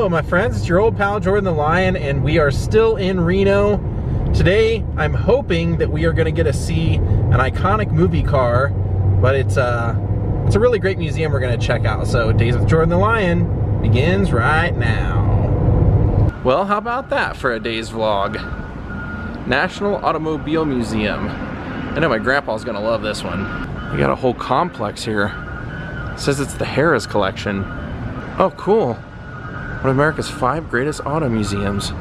Hello my friends, it's your old pal Jordan the Lion, and we are still in Reno. Today I'm hoping that we are going to get to see an iconic movie car, but it's a really great museum we're going to check out. So Daze with Jordan the Lion begins right now. Well, how about that for a Daze vlog? National Automobile Museum. I know my grandpa's going to love this one. We got a whole complex here. It says it's the Harris collection. Oh, cool. One of America's 5 greatest auto museums.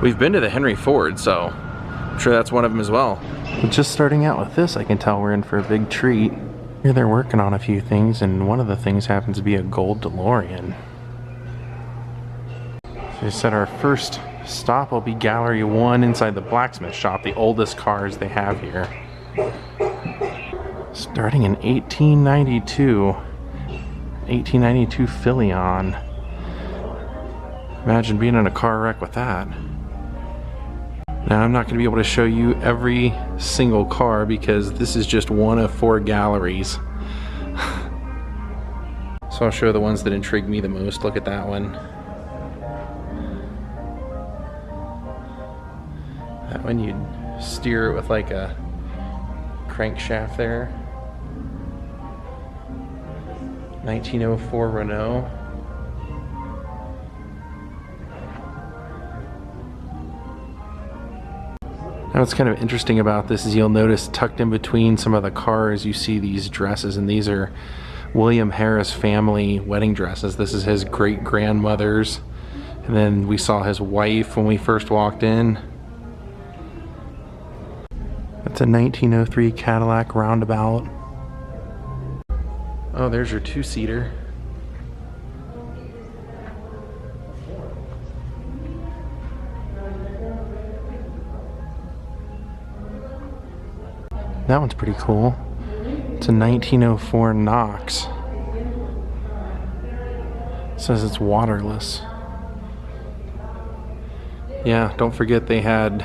We've been to the Henry Ford, so I'm sure that's one of them as well. But just starting out with this, I can tell we're in for a big treat. Here they're working on a few things, and one of the things happens to be a gold DeLorean. So they said our first stop will be Gallery 1 inside the blacksmith shop, the oldest cars they have here. Starting in 1892 Filion. Imagine being in a car wreck with that. Now I'm not going to be able to show you every single car because this is just one of 4 galleries. So I'll show the ones that intrigue me the most. Look at that one. That one you'd steer it with like a crankshaft there. 1904 Renault. Now what's kind of interesting about this is you'll notice tucked in between some of the cars you see these dresses, and these are William Harris family wedding dresses. This is his great-grandmother's, and then we saw his wife when we first walked in. That's a 1903 Cadillac Roundabout. Oh, there's your 2-seater. That one's pretty cool. It's a 1904 Knox. It says it's waterless. Yeah, don't forget they had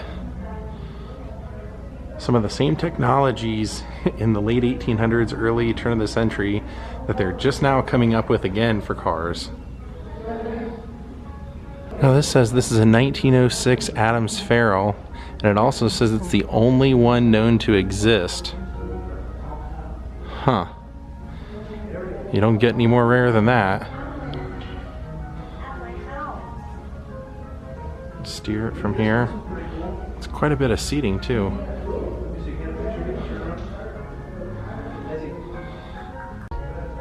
some of the same technologies in the late 1800s, early turn of the century that they're just now coming up with again for cars. Now this says this is a 1906 Adams Farrell, and it also says it's the only one known to exist. Huh. You don't get any more rare than that. Steer it from here. It's quite a bit of seating too.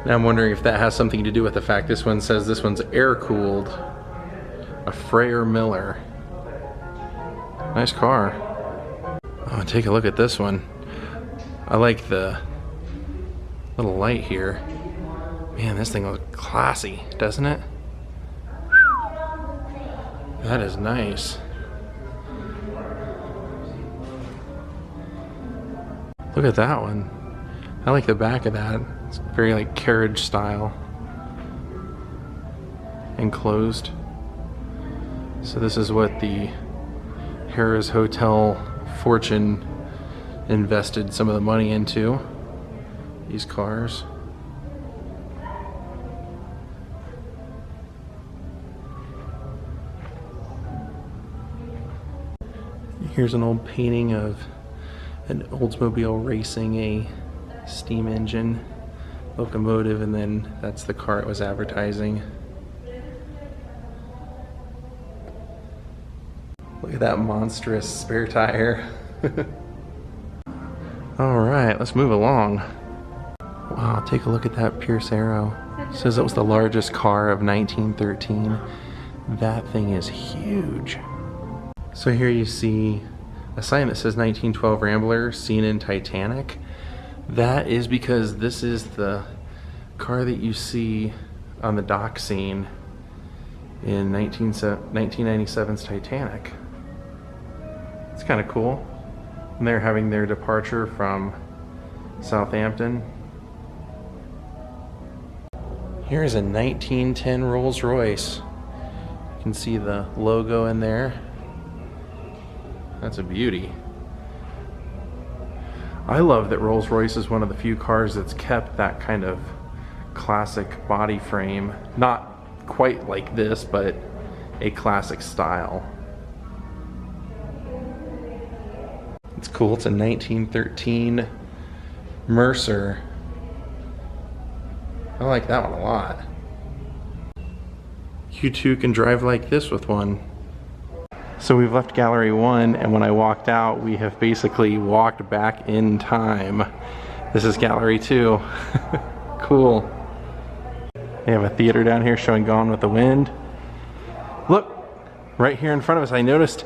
Now I'm wondering if that has something to do with the fact this one says this one's air-cooled. A Freyer Miller. Nice car. Oh, take a look at this one. I like the little light here. Man, this thing looks classy, doesn't it? That is nice. Look at that one. I like the back of that. It's very like carriage style. Enclosed. So this is what the Harris Hotel fortune invested some of the money into. These cars. Here's an old painting of an Oldsmobile racing a steam engine locomotive, and then that's the car it was advertising. Look at that monstrous spare tire. Alright, let's move along. Wow, take a look at that Pierce Arrow. It says it was the largest car of 1913. That thing is huge. So here you see a sign that says 1912 Rambler, seen in Titanic. That is because this is the car that you see on the dock scene in 1997's Titanic. It's kind of cool. And they're having their departure from Southampton. Here's a 1910 Rolls Royce. You can see the logo in there. That's a beauty. I love that Rolls-Royce is one of the few cars that's kept that kind of classic body frame. Not quite like this, but a classic style. It's cool. It's a 1913 Mercer. I like that one a lot. You too can drive like this with one. So we've left Gallery 1, and when I walked out, we have basically walked back in time. This is Gallery 2. Cool. They have a theater down here showing Gone with the Wind. Look, right here in front of us, I noticed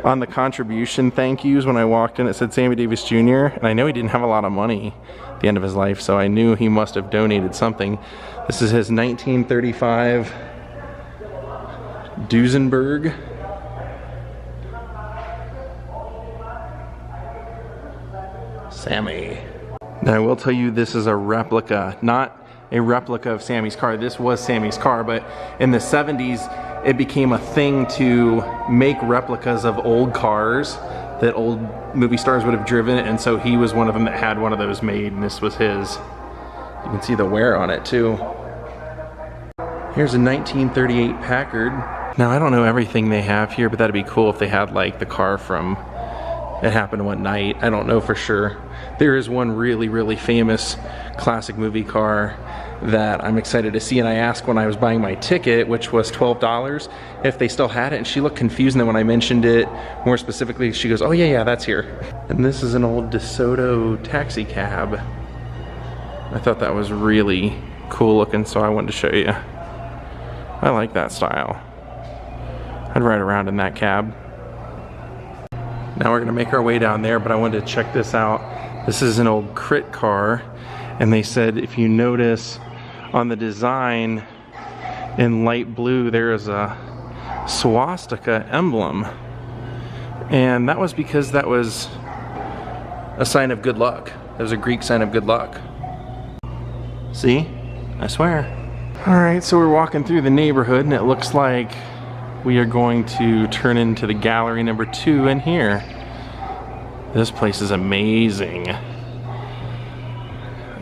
on the contribution thank yous when I walked in, it said Sammy Davis Jr., and I know he didn't have a lot of money at the end of his life, so I knew he must have donated something. This is his 1935 Duesenberg. Sammy. Now I will tell you, this is a replica, not a replica of Sammy's car. This was Sammy's car, but in the 70s it became a thing to make replicas of old cars that old movie stars would have driven, and so he was one of them that had one of those made, and this was his. You can see the wear on it too. Here's a 1938 Packard. Now I don't know everything they have here, but that'd be cool if they had like the car from It Happened One Night. I don't know for sure. There is one really famous classic movie car that I'm excited to see, and I asked when I was buying my ticket, which was $12, if they still had it, and she looked confused, and then when I mentioned it more specifically, she goes, oh yeah, that's here. And this is an old DeSoto taxi cab. I thought that was really cool looking, so I wanted to show you. I like that style. I'd ride around in that cab. Now we're gonna make our way down there, but I wanted to check this out. This is an old crit car, and they said if you notice on the design in light blue, there is a swastika emblem. And that was because that was a sign of good luck. It was a Greek sign of good luck. See? I swear. Alright, so we're walking through the neighborhood, and it looks like we are going to turn into the gallery number 2 in here. This place is amazing. I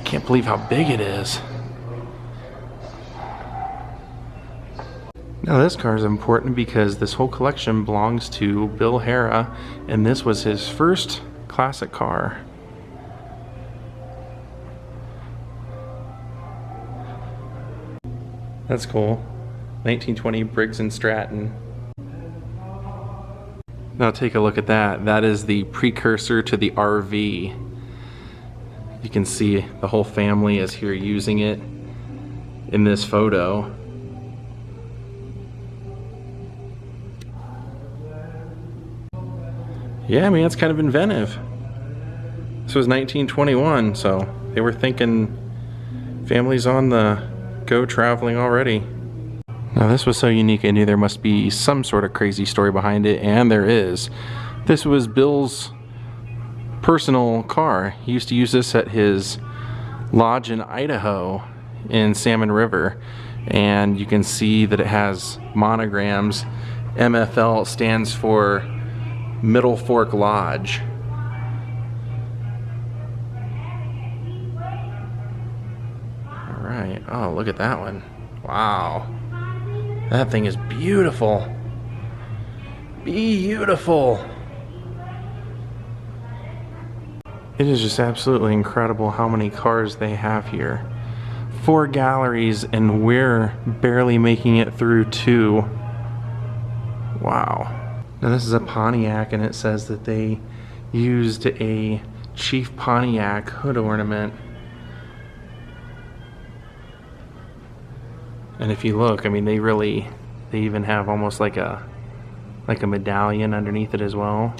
can't believe how big it is. Now this car is important because this whole collection belongs to Bill Harrah, and this was his first classic car. That's cool. 1920 Briggs & Stratton. Now take a look at that. That is the precursor to the RV. You can see the whole family is here using it in this photo. Yeah, I mean, it's kind of inventive. This was 1921, so they were thinking families on the go traveling already. Now this was so unique, I knew there must be some sort of crazy story behind it, and there is. This was Bill's personal car. He used to use this at his lodge in Idaho in Salmon River, and you can see that it has monograms. MFL stands for Middle Fork Lodge. Alright, oh look at that one. Wow. That thing is beautiful. Beautiful. It is just absolutely incredible how many cars they have here. 4 galleries, and we're barely making it through 2. Wow. Now this is a Pontiac, and it says that they used a Chief Pontiac hood ornament. And if you look, I mean, they even have almost like a medallion underneath it as well.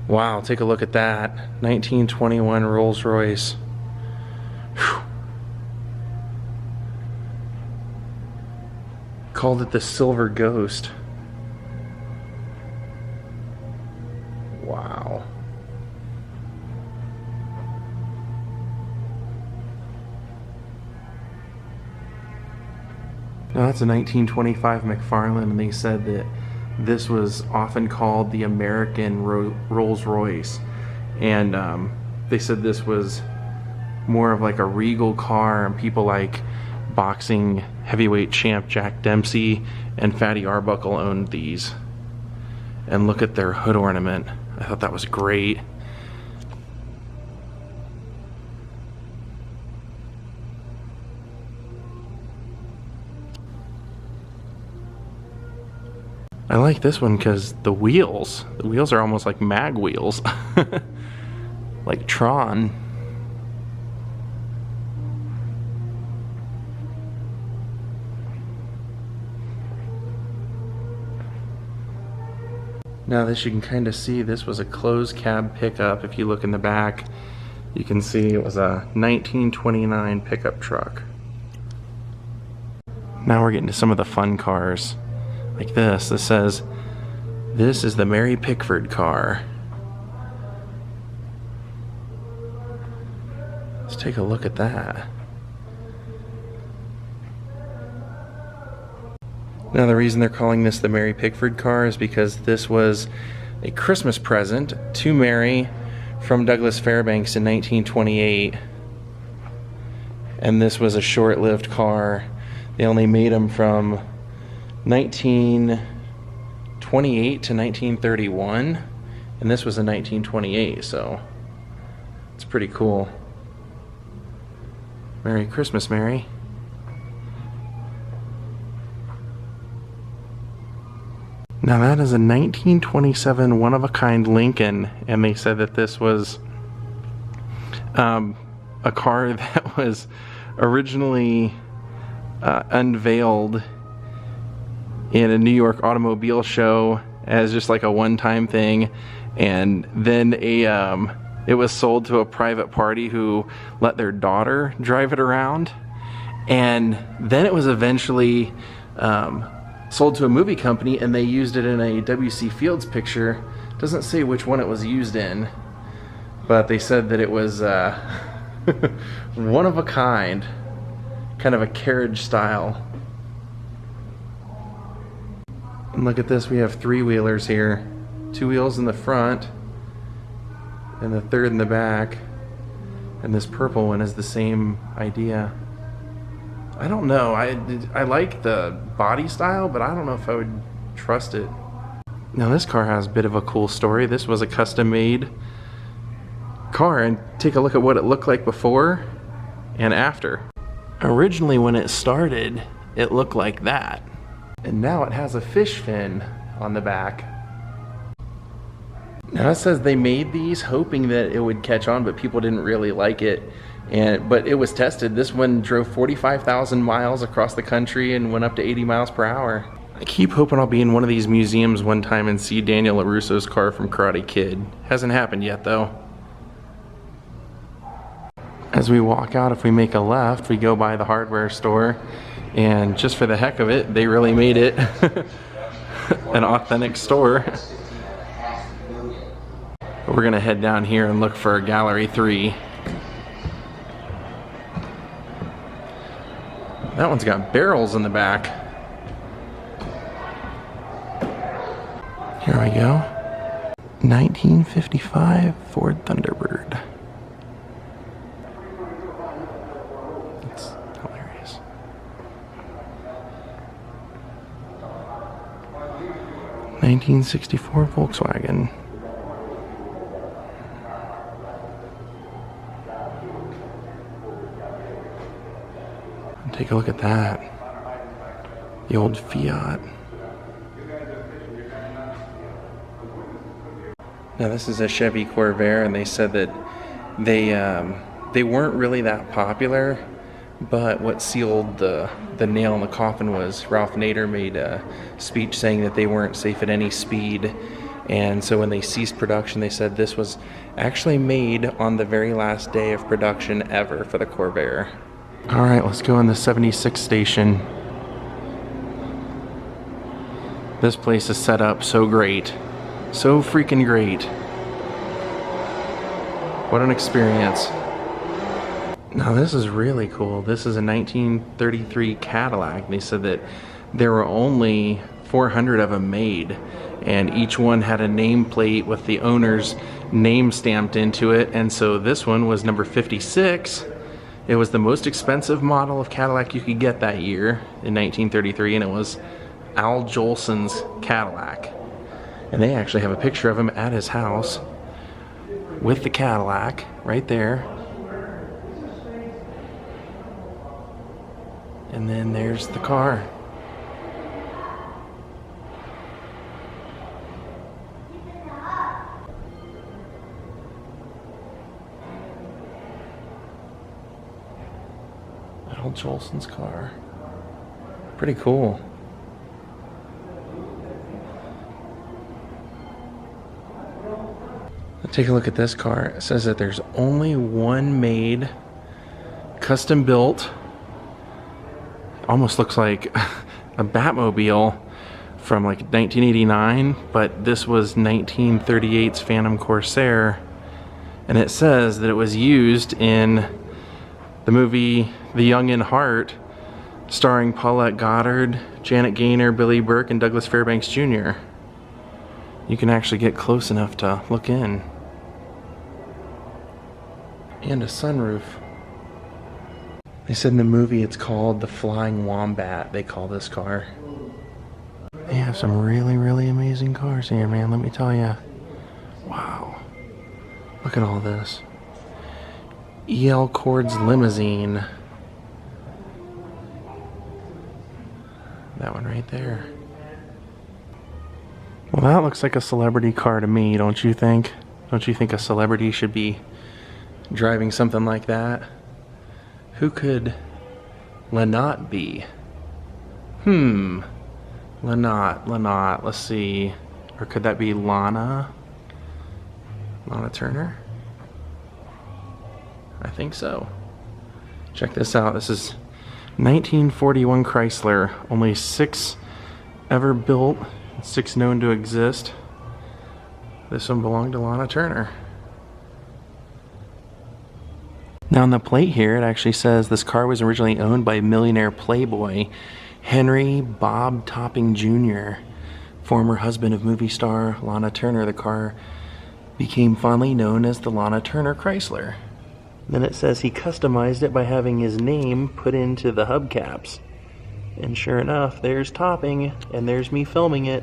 Wow, take a look at that. 1921 Rolls-Royce. Whew. Called it the Silver Ghost. Wow. Now that's a 1925 McFarlane, and they said that this was often called the American Rolls-Royce, and they said this was more of like a regal car, and people like boxing heavyweight champ Jack Dempsey and Fatty Arbuckle owned these. And look at their hood ornament. I thought that was great. I like this one because the wheels are almost like mag wheels. Like Tron. Now this, you can kind of see this was a closed cab pickup. If you look in the back, you can see it was a 1929 pickup truck. Now we're getting to some of the fun cars. Like this. This says, "This is the Mary Pickford car." Let's take a look at that. Now the reason they're calling this the Mary Pickford car is because this was a Christmas present to Mary from Douglas Fairbanks in 1928. And this was a short-lived car. They only made them from 1928 to 1931. And this was in 1928, so it's pretty cool. Merry Christmas, Mary. Now that is a 1927 one-of-a-kind Lincoln, and they said that this was a car that was originally unveiled in a New York automobile show as just like a one-time thing, and then it was sold to a private party who let their daughter drive it around, and then it was eventually sold to a movie company, and they used it in a W.C. Fields picture. Doesn't say which one it was used in, but they said that it was one of a kind of a carriage style. And look at this, we have three-wheelers here. 2 wheels in the front and the third in the back, and this purple one is the same idea. I don't know, I like the body style, but I don't know if I would trust it. Now this car has a bit of a cool story. This was a custom-made car, and take a look at what it looked like before and after. Originally when it started, it looked like that. And now it has a fish fin on the back. Now it says they made these hoping that it would catch on, but people didn't really like it. But it was tested. This one drove 45,000 miles across the country and went up to 80 miles per hour. I keep hoping I'll be in one of these museums one time and see Daniel LaRusso's car from Karate Kid. Hasn't happened yet though. As we walk out, if we make a left, we go by the hardware store, and just for the heck of it, they really made it an authentic store. But we're gonna head down here and look for Gallery 3. That one's got barrels in the back. Here we go. 1955 Ford Thunderbird. That's hilarious. '64 Volkswagen. Take a look at that. The old Fiat. Now this is a Chevy Corvair, and they said that they weren't really that popular, but what sealed the nail in the coffin was Ralph Nader made a speech saying that they weren't safe at any speed. And so when they ceased production, they said this was actually made on the very last day of production ever for the Corvair. All right, let's go in the 76 station. This place is set up so great. So freaking great. What an experience. Now this is really cool. This is a 1933 Cadillac. They said that there were only 400 of them made, and each one had a nameplate with the owner's name stamped into it. And so this one was number 56. It was the most expensive model of Cadillac you could get that year in 1933, and it was Al Jolson's Cadillac. And they actually have a picture of him at his house with the Cadillac right there. And then there's the car. Al Jolson's car. Pretty cool. Take a look at this car. It says that there's only one made, custom built. Almost looks like a Batmobile from like 1989, but this was 1938's Phantom Corsair, and it says that it was used in the movie The Young and Heart, starring Paulette Goddard, Janet Gaynor, Billy Burke, and Douglas Fairbanks Jr. You can actually get close enough to look in. And a sunroof. They said in the movie it's called the Flying Wombat, they call this car. They have some really, really amazing cars here, man, let me tell you. Wow. Look at all this. E.L. Cord's limousine. That one right there. Well, that looks like a celebrity car to me, don't you think? Don't you think a celebrity should be driving something like that? Who could Lynott be? Lynott, let's see. Or could that be Lana? Lana Turner? I think so. Check this out. This is 1941 Chrysler. Only 6 ever built, 6 known to exist. This one belonged to Lana Turner. Now on the plate here, it actually says this car was originally owned by millionaire playboy Henry Bob Topping Jr., former husband of movie star Lana Turner. The car became fondly known as the Lana Turner Chrysler. Then it says he customized it by having his name put into the hubcaps. And sure enough, there's Topping, and there's me filming it.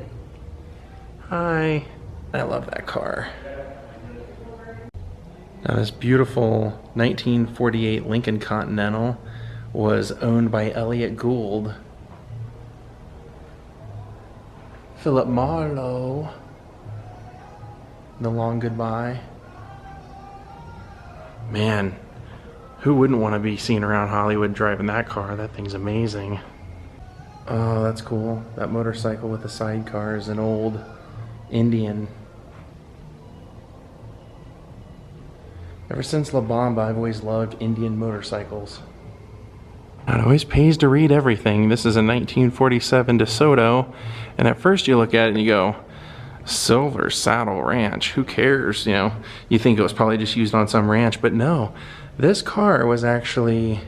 Hi. I love that car. Now this beautiful 1948 Lincoln Continental was owned by Elliott Gould. Philip Marlowe. The Long Goodbye. Man, who wouldn't want to be seen around Hollywood driving that car? That thing's amazing. Oh, that's cool. That motorcycle with the sidecar is an old Indian. Ever since La Bamba, I've always loved Indian motorcycles. It always pays to read everything. This is a 1947 DeSoto, and at first you look at it and you go, Silver Saddle Ranch, who cares? You know, you think it was probably just used on some ranch, but no. This car was actually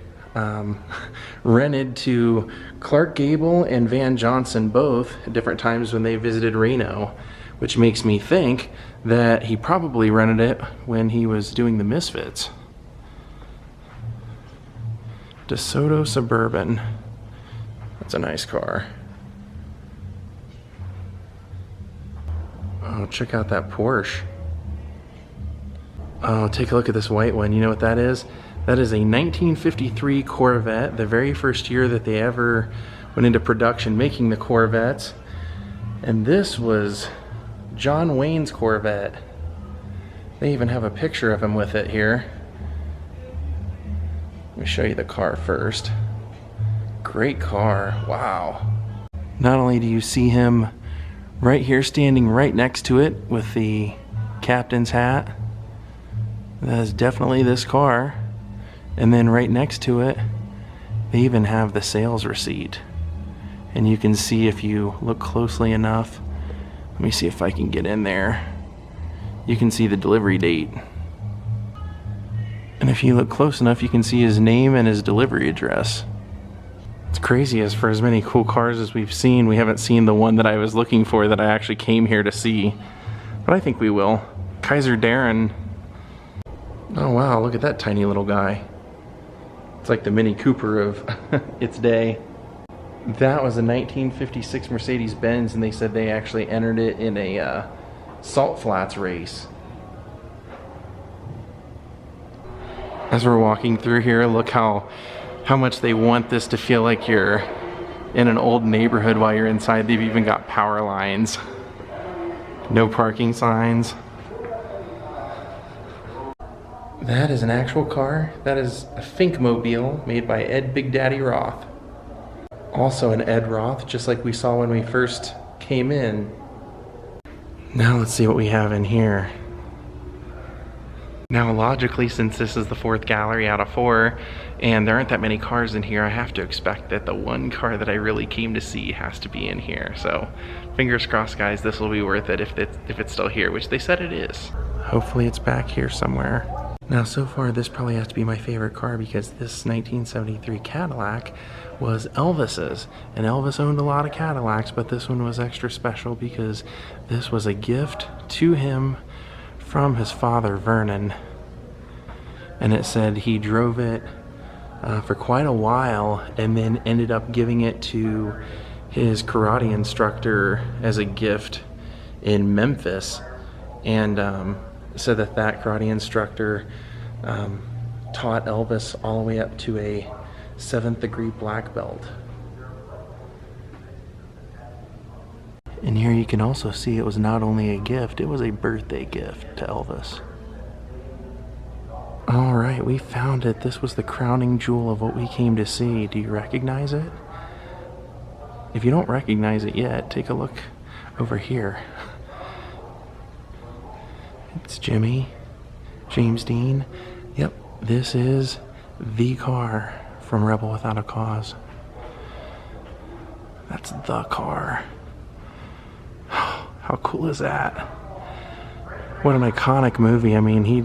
rented to Clark Gable and Van Johnson both at different times when they visited Reno, which makes me think that he probably rented it when he was doing the Misfits. DeSoto Suburban. That's a nice car. Oh, check out that Porsche. Oh, take a look at this white one. You know what that is? That is a 1953 Corvette, the very first year that they ever went into production making the Corvettes. And this was John Wayne's Corvette. They even have a picture of him with it here. Let me show you the car first. Great car, wow. Not only do you see him right here standing right next to it with the captain's hat, that is definitely this car. And then right next to it, they even have the sales receipt. And you can see if you look closely enough, let me see if I can get in there. You can see the delivery date. And if you look close enough, you can see his name and his delivery address. It's crazy, as for as many cool cars as we've seen, we haven't seen the one that I was looking for that I actually came here to see. But I think we will. Kaiser Darren. Oh wow, look at that tiny little guy. It's like the Mini Cooper of its day. That was a 1956 Mercedes-Benz, and they said they actually entered it in a salt flats race. As we're walking through here, look how much they want this to feel like you're in an old neighborhood while you're inside. They've even got power lines. No parking signs. That is an actual car. That is a Finkmobile made by Ed Big Daddy Roth. Also an Ed Roth, just like we saw when we first came in. Now let's see what we have in here. Now logically, since this is the 4th gallery out of 4, and there aren't that many cars in here, I have to expect that the one car that I really came to see has to be in here. So fingers crossed, guys, this will be worth it if it's still here, which they said it is. Hopefully it's back here somewhere. Now so far this probably has to be my favorite car, because this 1973 Cadillac was Elvis's, and Elvis owned a lot of Cadillacs, but this one was extra special because this was a gift to him from his father Vernon, and it said he drove it for quite a while and then ended up giving it to his karate instructor as a gift in Memphis, and said that karate instructor taught Elvis all the way up to a 7th degree black belt. And here you can also see it was not only a gift, it was a birthday gift to Elvis. Alright, we found it. This was the crowning jewel of what we came to see. Do you recognize it? If you don't recognize it yet, take a look over here. It's Jimmy, James Dean. Yep, this is the car from Rebel Without a Cause. That's the car. How cool is that? What an iconic movie. I mean, he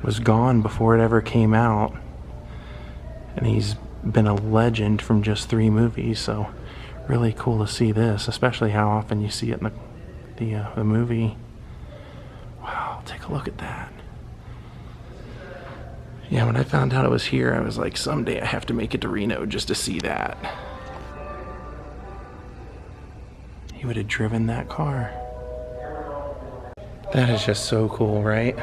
was gone before it ever came out, and he's been a legend from just 3 movies, so really cool to see this, especially how often you see it in the movie. Wow, take a look at that. Yeah, when I found out it was here, I was like, someday I have to make it to Reno just to see that. He would have driven that car. That is just so cool, right?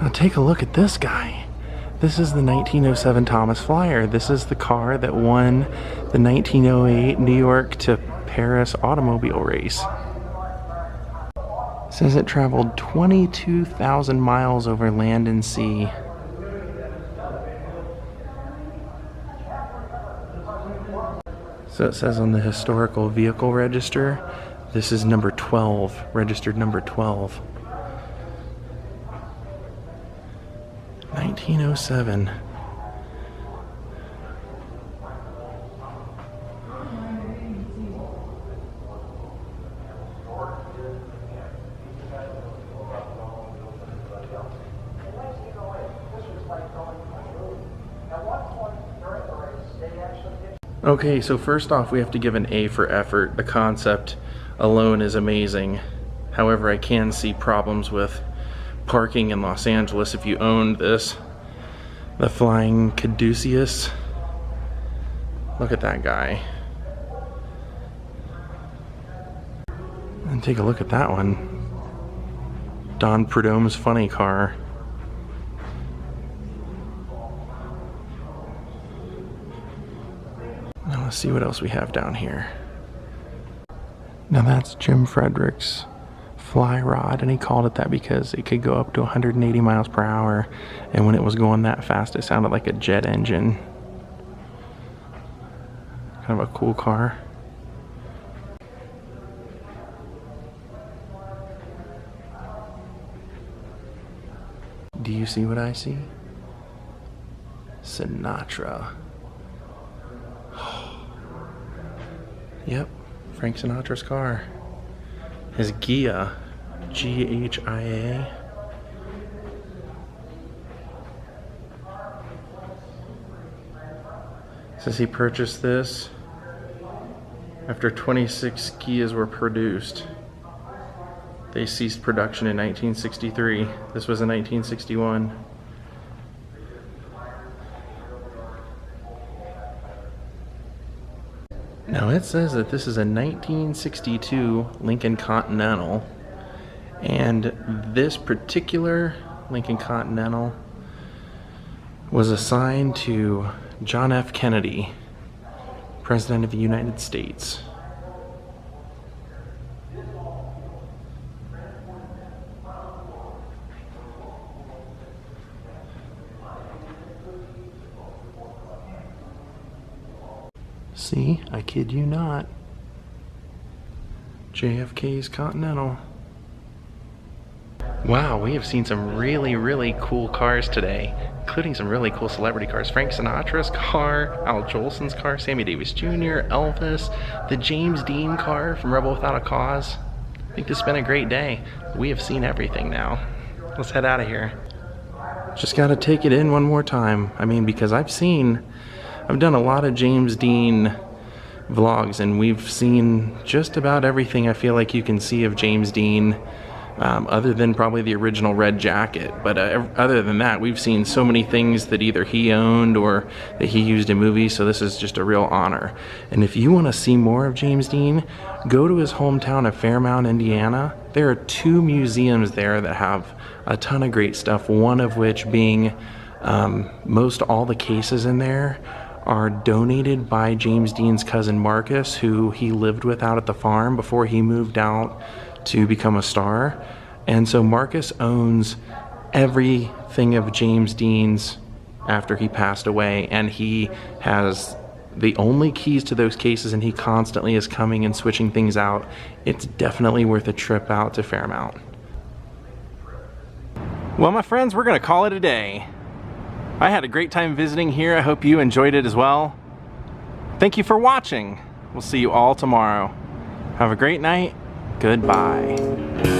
Now take a look at this guy. This is the 1907 Thomas Flyer. This is the car that won the 1908 New York to Paris automobile race. It says it traveled 22,000 miles over land and sea. So it says on the historical vehicle register, this is number 12, registered number 12. 1907. Okay, so first off, we have to give an A for effort. The concept alone is amazing. However, I can see problems with parking in Los Angeles if you owned this. The Flying Caduceus. Look at that guy. And take a look at that one. Don Prudhomme's funny car. Now let's see what else we have down here. Now that's Jim Frederick's fly rod, and he called it that because it could go up to 180 miles per hour, and when it was going that fast it sounded like a jet engine. Kind of a cool car. Do you see what I see? Sinatra. Yep, Frank Sinatra's car. His Gia, G-H-I-A. Says he purchased this after 26 Gias were produced. They ceased production in 1963. This was in 1961. Now it says that this is a 1962 Lincoln Continental, and this particular Lincoln Continental was assigned to John F. Kennedy, President of the United States. See, I kid you not. JFK's Continental. Wow, we have seen some really cool cars today, including some really cool celebrity cars. Frank Sinatra's car, Al Jolson's car, Sammy Davis Jr., Elvis, the James Dean car from Rebel Without a Cause. I think this has been a great day. We have seen everything now. Let's head out of here. Just gotta take it in one more time. I mean, because I've done a lot of James Dean vlogs, and we've seen just about everything I feel like you can see of James Dean, other than probably the original Red Jacket. But other than that, we've seen so many things that either he owned or that he used in movies, so this is just a real honor. And if you want to see more of James Dean, go to his hometown of Fairmount, Indiana. There are 2 museums there that have a ton of great stuff, one of which being most all the cases in there are donated by James Dean's cousin Marcus, who he lived with out at the farm before he moved out to become a star. And so Marcus owns everything of James Dean's after he passed away, and he has the only keys to those cases, and he constantly is coming and switching things out. It's definitely worth a trip out to Fairmount. Well, my friends, we're gonna call it a day. I had a great time visiting here. I hope you enjoyed it as well. Thank you for watching. We'll see you all tomorrow. Have a great night. Goodbye.